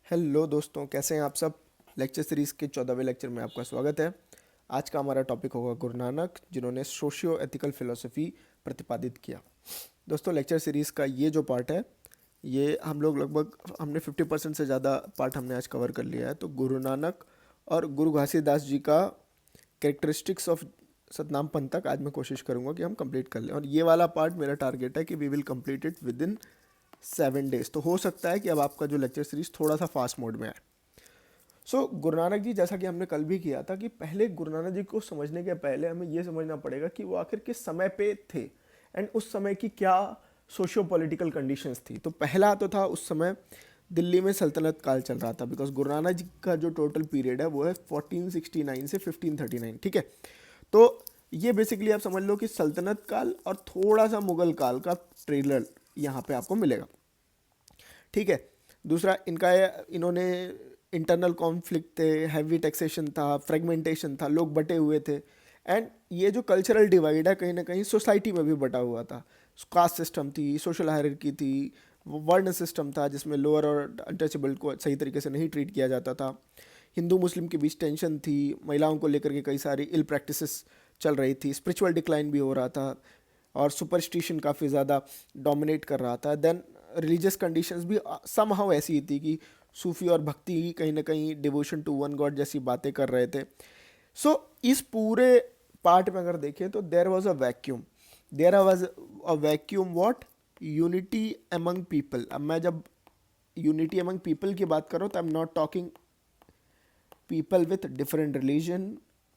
Hello दोस्तों, कैसे हैं आप सब। लेक्चर सीरीज़ के 14वें लेक्चर में आपका स्वागत है। आज का हमारा टॉपिक होगा गुरु नानक, जिन्होंने सोशियो एथिकल फिलोसफी प्रतिपादित किया। दोस्तों, लेक्चर सीरीज़ का ये जो पार्ट है, ये हम लोग लगभग हमने 50% से ज़्यादा पार्ट हमने आज कवर कर लिया है। तो गुरु नानक और गुरु घासीदास जी का कैरेक्टरिस्टिक्स ऑफ सतनाम पंथ तक आज मैं कोशिश करूँगा कि हम कंप्लीट कर लें। और ये वाला पार्ट मेरा टारगेट है कि we will complete it within 7 days। तो हो सकता है कि अब आपका जो लेक्चर सीरीज थोड़ा सा फास्ट मोड में आए। गुरु नानक जी, जैसा कि हमने कल भी किया था, कि पहले गुरु नानक जी को समझने के पहले हमें ये समझना पड़ेगा कि वो आखिर किस समय पे थे एंड उस समय की क्या सोशियो पॉलिटिकल कंडीशंस थी। तो पहला तो था, उस समय दिल्ली में सल्तनत काल चल रहा था, बिकॉज गुरु नानक जी का जो टोटल पीरियड है वो है 1469 से 1539। ठीक है, तो ये बेसिकली आप समझ लो कि सल्तनत काल और थोड़ा सा मुगल काल का ट्रेलर यहाँ पे आपको मिलेगा। ठीक है, दूसरा इन्होंने इंटरनल कॉन्फ्लिक्ट थे, हैवी टैक्सेशन था, फ्रेगमेंटेशन था, लोग बटे हुए थे। एंड ये जो कल्चरल डिवाइड है, कहीं ना कहीं सोसाइटी में भी बटा हुआ था। कास्ट सिस्टम थी, सोशल हायरार्की थी, वर्ण सिस्टम था जिसमें लोअर और अनटचेबल को सही तरीके से नहीं ट्रीट किया जाता था। हिंदू मुस्लिम के बीच टेंशन थी, महिलाओं को लेकर के कई सारी इल प्रैक्टिसेस चल रही थी, स्पिरिचुअल डिक्लाइन भी हो रहा था और सुपरस्टिशन काफ़ी ज़्यादा डोमिनेट कर रहा था। देन रिलीजियस कंडीशंस भी समहाउ ऐसी थी कि सूफी और भक्ति कहीं ना कहीं डिवोशन टू वन गॉड जैसी बातें कर रहे थे। इस पूरे पार्ट में अगर देखें तो there was a vacuum what, unity among people. अब मैं जब यूनिटी अमंग पीपल की बात कर रहा हूँ तो I am not talking people with different religion,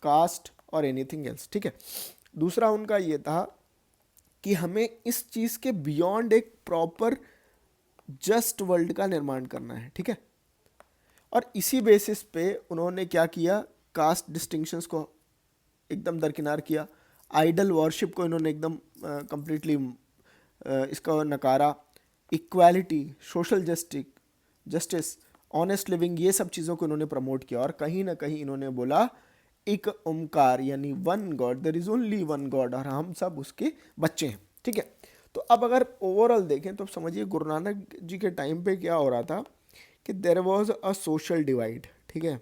caste और एनीथिंग एल्स। ठीक है, दूसरा उनका ये था कि हमें इस चीज़ के बियॉन्ड एक प्रॉपर जस्ट वर्ल्ड का निर्माण करना है। ठीक है, और इसी बेसिस पे उन्होंने क्या किया, कास्ट डिस्टिंक्शंस को एकदम दरकिनार किया, आइडल वॉरशिप को इन्होंने एकदम कंप्लीटली इसका नकारा, equality, social justice, honest living, ये सब चीज़ों को इन्होंने प्रमोट किया। और कहीं ना कहीं इन्होंने बोला एक ओमकार, यानी one god, there is only one god, और हम सब उसके बच्चे हैं। ठीक है, तो अब अगर ओवरऑल देखें तो समझिए गुरु नानक जी के टाइम पे क्या हो रहा था कि there was a social divide. ठीक है,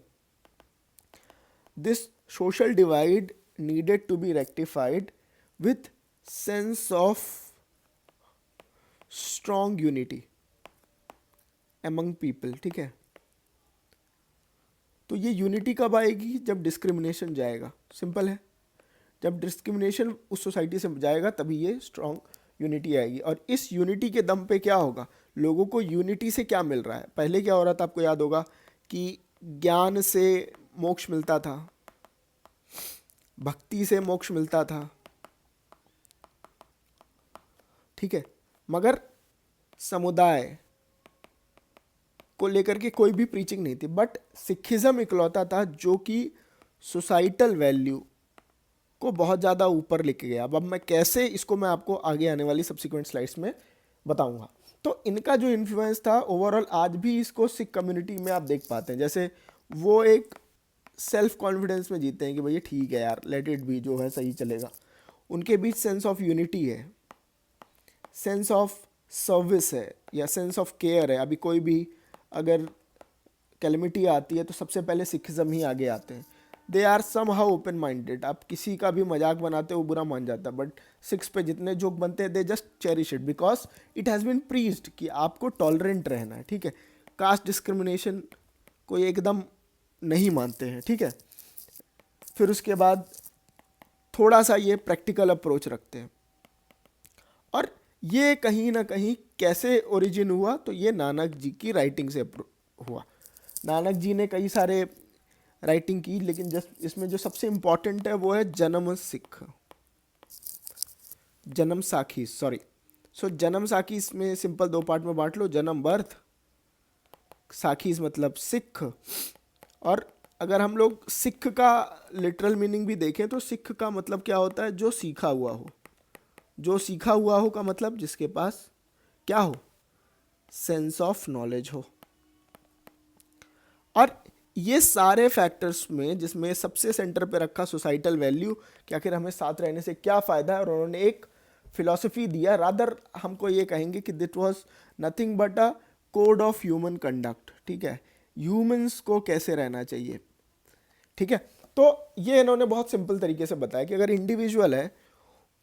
this social divide needed to be rectified with sense of strong unity among people. ठीक है, तो ये यूनिटी कब आएगी, जब डिस्क्रिमिनेशन जाएगा। सिंपल है, जब डिस्क्रिमिनेशन उस सोसाइटी से जाएगा तभी ये स्ट्रॉन्ग यूनिटी आएगी। और इस यूनिटी के दम पे क्या होगा, लोगों को यूनिटी से क्या मिल रहा है। पहले क्या हो रहा था, आपको याद होगा कि ज्ञान से मोक्ष मिलता था, भक्ति से मोक्ष मिलता था। ठीक है, मगर समुदाय को लेकर के कोई भी प्रीचिंग नहीं थी। बट सिखिज्म इकलौता था जो कि सोसाइटल वैल्यू को बहुत ज़्यादा ऊपर लेके गया। अब मैं कैसे, इसको मैं आपको आगे आने वाली सब्सिक्वेंट स्लाइड्स में बताऊंगा। तो इनका जो इन्फ्लुएंस था ओवरऑल आज भी इसको सिख कम्युनिटी में आप देख पाते हैं। जैसे वो एक सेल्फ कॉन्फिडेंस में जीते हैं कि भैया ठीक है यार, लेट इट बी, जो है सही चलेगा। उनके बीच सेंस ऑफ यूनिटी है, सेंस ऑफ सर्विस है, या सेंस ऑफ केयर है। अभी कोई भी अगर कैलमिटी आती है तो सबसे पहले सिखिज्म ही आगे आते हैं। They are somehow open minded. आप किसी का भी मजाक बनाते हो वो बुरा मान जाता है, बट सिक्स पे जितने जोक बनते हैं they just cherish it, because it has been praised कि आपको टॉलरेंट रहना है। ठीक है, कास्ट डिस्क्रिमिनेशन को ये एकदम नहीं मानते हैं। ठीक है, फिर उसके बाद थोड़ा सा ये प्रैक्टिकल अप्रोच रखते हैं। और ये कहीं ना कहीं कैसे ओरिजिन हुआ, तो ये नानक जी की राइटिंग से हुआ। नानक जी ने कई सारे राइटिंग की, लेकिन जस्ट इसमें जो सबसे इंपॉर्टेंट है वो है जन्म साखी, सॉरी। जन्म साखी इसमें सिंपल 2 पार्ट में बांट लो, जन्म बर्थ, साखीज मतलब सिख। और अगर हम लोग सिख का लिटरल मीनिंग भी देखें तो सिख का मतलब क्या होता है, जो सीखा हुआ हो। जो सीखा हुआ हो का मतलब जिसके पास क्या हो, सेंस ऑफ नॉलेज हो। और ये सारे फैक्टर्स में जिसमें सबसे सेंटर पे रखा सोसाइटल वैल्यू कि आखिर हमें साथ रहने से क्या फ़ायदा है, और उन्होंने एक फिलॉसफी दिया। रादर हमको ये कहेंगे कि it was nothing but a code of human conduct. ठीक है, ह्यूमंस को कैसे रहना चाहिए। ठीक है, तो ये इन्होंने बहुत सिंपल तरीके से बताया कि अगर इंडिविजुअल है,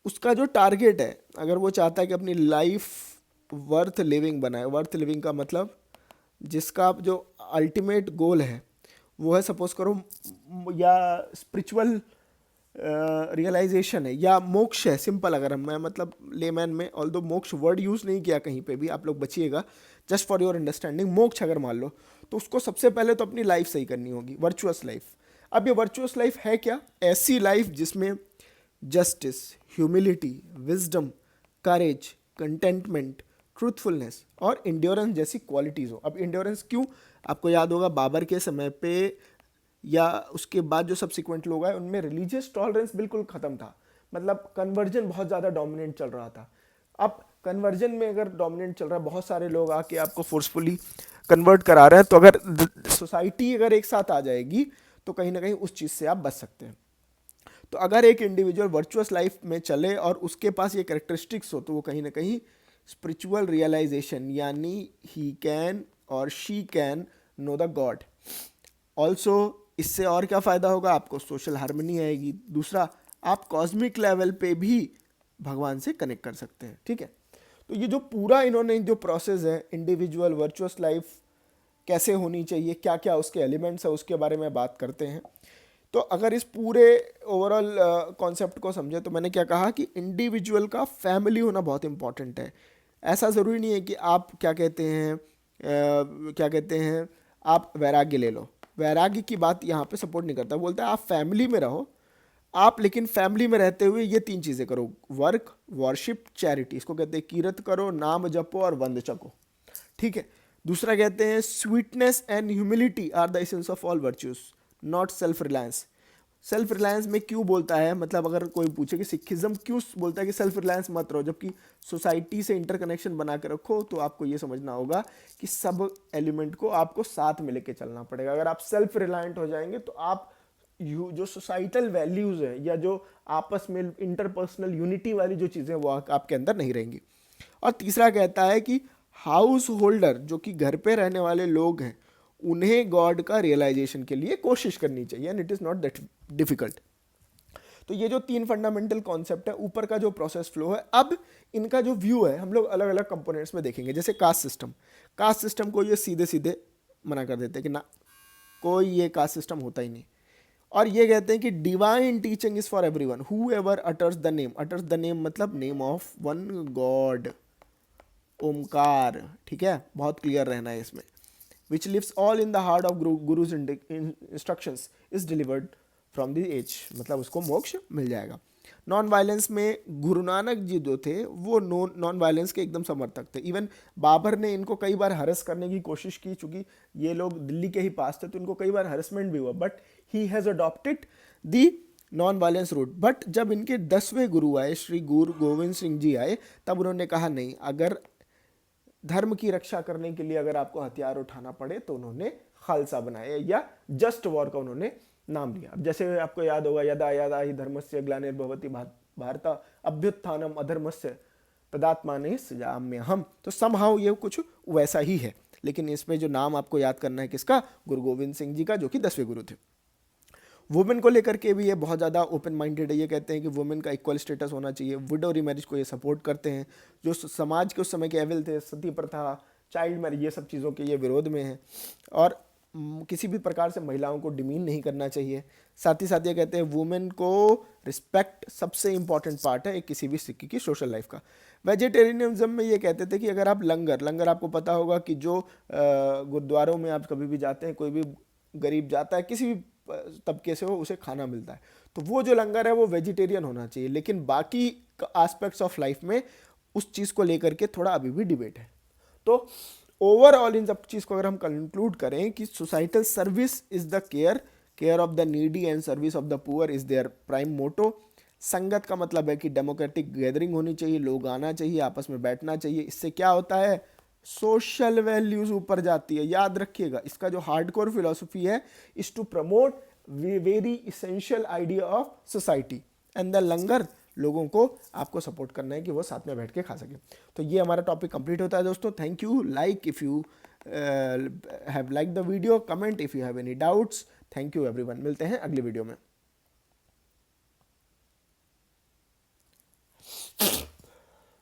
उसका जो टारगेट है, अगर वो चाहता है कि अपनी लाइफ वर्थ लिविंग बनाए, वर्थ लिविंग का मतलब जिसका जो अल्टीमेट गोल है वो है, सपोज करो या स्पिरिचुअल रियलाइजेशन है या मोक्ष है, सिंपल अगर मैं मतलब लेमैन में, ऑल्दो मोक्ष वर्ड यूज़ नहीं किया कहीं पे भी, आप लोग बचिएगा, जस्ट फॉर योर अंडरस्टैंडिंग, मोक्ष अगर मान लो तो उसको सबसे पहले तो अपनी लाइफ सही करनी होगी, वर्चुअस लाइफ। अब ये वर्चुअस लाइफ है क्या? ऐसी लाइफ जिसमें जस्टिस, ह्यूमिलिटी, विजडम, करेज, कंटेंटमेंट, ट्रूथफुलनेस और इंड्योरेंस जैसी क्वालिटीज़ हो। अब इंड्योरेंस क्यों? आपको याद होगा बाबर के समय पे या उसके बाद जो सब्सिक्वेंट लोग आए उनमें रिलीजियस टॉलरेंस बिल्कुल ख़त्म था, मतलब कन्वर्जन बहुत ज़्यादा डोमिनेंट चल रहा था। अब कन्वर्जन में अगर डोमिनेंट चल रहा है, बहुत सारे लोग आके आपको फोर्सफुली कन्वर्ट करा रहे हैं, तो अगर सोसाइटी अगर एक साथ आ जाएगी तो कहीं ना कहीं उस चीज़ से आप बच सकते हैं। तो अगर एक इंडिविजुअल वर्चुअस लाइफ में चले और उसके पास ये कैरेक्टरिस्टिक्स हो, तो वो कहीं ना कहीं स्पिरिचुअल रियलाइजेशन, यानी ही कैन और she can know the God. Also इससे और क्या फ़ायदा होगा? आपको सोशल हार्मनी आएगी। दूसरा, आप कॉस्मिक लेवल पे भी भगवान से कनेक्ट कर सकते हैं। ठीक है, तो ये जो पूरा इन्होंने जो प्रोसेस है, इंडिविजुअल वर्चुअस लाइफ कैसे होनी चाहिए, क्या क्या उसके एलिमेंट्स है, उसके बारे में बात करते हैं। तो अगर इस पूरे ओवरऑल कॉन्सेप्ट को समझे तो मैंने क्या कहा कि इंडिविजुअल का फैमिली होना बहुत इंपॉर्टेंट है। ऐसा ज़रूरी नहीं है कि आप क्या कहते हैं आप वैराग्य ले लो, वैराग्य की बात यहाँ पे सपोर्ट नहीं करता। बोलता है आप फैमिली में रहो, आप लेकिन फैमिली में रहते हुए ये 3 चीज़ें करो, वर्क, वर्शिप, चैरिटी। इसको कहते हैं कीरत करो, नाम जपो और वंद चको। ठीक है, दूसरा कहते हैं sweetness and humility are the essence of all virtues, not self reliance. Self reliance में क्यों बोलता है, मतलब अगर कोई पूछे कि सिखिज्म क्यों बोलता है कि सेल्फ रिलायंस मत रहो, जबकि सोसाइटी से इंटरकनेक्शन बना के रखो, तो आपको ये समझना होगा कि सब एलिमेंट को आपको साथ में लेके चलना पड़ेगा। अगर आप सेल्फ रिलायंट हो जाएंगे तो आप जो सोसाइटल वैल्यूज है या जो आपस में इंटरपर्सनल यूनिटी वाली जो चीज़ें वो आपके अंदर नहीं रहेंगी। और तीसरा कहता है कि हाउस होल्डर, जो कि घर पे रहने वाले लोग हैं, उन्हें गॉड का रियलाइजेशन के लिए कोशिश करनी चाहिए, and it is not that difficult. तो ये जो 3 फंडामेंटल कॉन्सेप्ट है, ऊपर का जो प्रोसेस फ्लो है, अब इनका जो व्यू है हम लोग अलग अलग कंपोनेंट्स में देखेंगे। जैसे कास्ट सिस्टम, कास्ट सिस्टम को ये सीधे सीधे मना कर देते हैं कि ना, कोई ये कास्ट सिस्टम होता ही नहीं। और ये कहते हैं कि divine teaching is for everyone who ever utters the name, utters the name मतलब name of one God, Omkar. ठीक है, बहुत क्लियर रहना है इसमें। Which lives all in the heart of guru's instructions is delivered from the age, मतलब उसको मोक्ष मिल जाएगा। नॉन वायलेंस में गुरु नानक जी जो थे वो नॉन वायलेंस के एकदम समर्थक थे। इवन बाबर ने इनको कई बार हरस करने की कोशिश की, चूंकि ये लोग दिल्ली के ही पास थे तो इनको कई बार हरसमेंट भी हुआ, but he has adopted the non violence route. But जब इनके 10वें गुरु आए, श्री गुरु गोविंद सिंह जी आए, तब उन्होंने कहा नहीं, अगर धर्म की रक्षा करने के लिए अगर आपको हथियार उठाना पड़े तो उन्होंने खालसा बनाया या जस्ट वॉर का उन्होंने नाम लिया। अब जैसे आपको याद होगा, यदा यदा ही धर्मस्य ग्लानिर्भवति भारत अभ्युत्थानम अधर्मस्य तदात्माने सृजाम्यहम्। तो समहाउ ये कुछ वैसा ही है, लेकिन इसमें जो नाम आपको याद करना है किसका? गुरु गोविंद सिंह जी का, जो कि 10वें गुरु थे। वुमेन को लेकर के भी ये बहुत ज़्यादा ओपन माइंडेड है। ये कहते हैं कि वुमेन का इक्वल स्टेटस होना चाहिए। विडो रीमैरिज को ये सपोर्ट करते हैं। जो समाज के उस समय के एविल थे, सती प्रथा, चाइल्ड मैरिज, ये सब चीज़ों के ये विरोध में है। और किसी भी प्रकार से महिलाओं को डिमीन नहीं करना चाहिए। साथ ही साथ ये कहते हैं वुमेन को रिस्पेक्ट सबसे इंपॉर्टेंट पार्ट है किसी भी सिक्की की सोशल लाइफ का। वेजिटेरियनिज्म में ये कहते थे कि अगर आप लंगर आपको पता होगा कि जो गुरुद्वारों में आप कभी भी जाते हैं, कोई भी गरीब जाता है, किसी भी तबके से हो, उसे खाना मिलता है, तो वो जो लंगर है वो वेजिटेरियन होना चाहिए। लेकिन बाकी एस्पेक्ट्स ऑफ लाइफ में उस चीज़ को लेकर के थोड़ा अभी भी डिबेट है। तो ओवरऑल इन सब चीज़ को अगर हम कंक्लूड करें कि societal service is the care of the needy and service of the poor is their prime motto. संगत का मतलब है कि डेमोक्रेटिक गैदरिंग होनी चाहिए, लोग आना चाहिए, आपस में बैठना चाहिए। इससे क्या होता है? सोशल वैल्यूज ऊपर जाती है। याद रखिएगा, इसका जो हार्डकोर फिलॉसफी है is to promote very essential idea of society, and the langar लोगों को आपको सपोर्ट करना है कि वो साथ में बैठ के खा सके। तो ये हमारा टॉपिक कंप्लीट होता है दोस्तों। Thank you. Like if you have like the video, comment if you have any doubts. Thank you everyone, मिलते हैं अगली वीडियो में।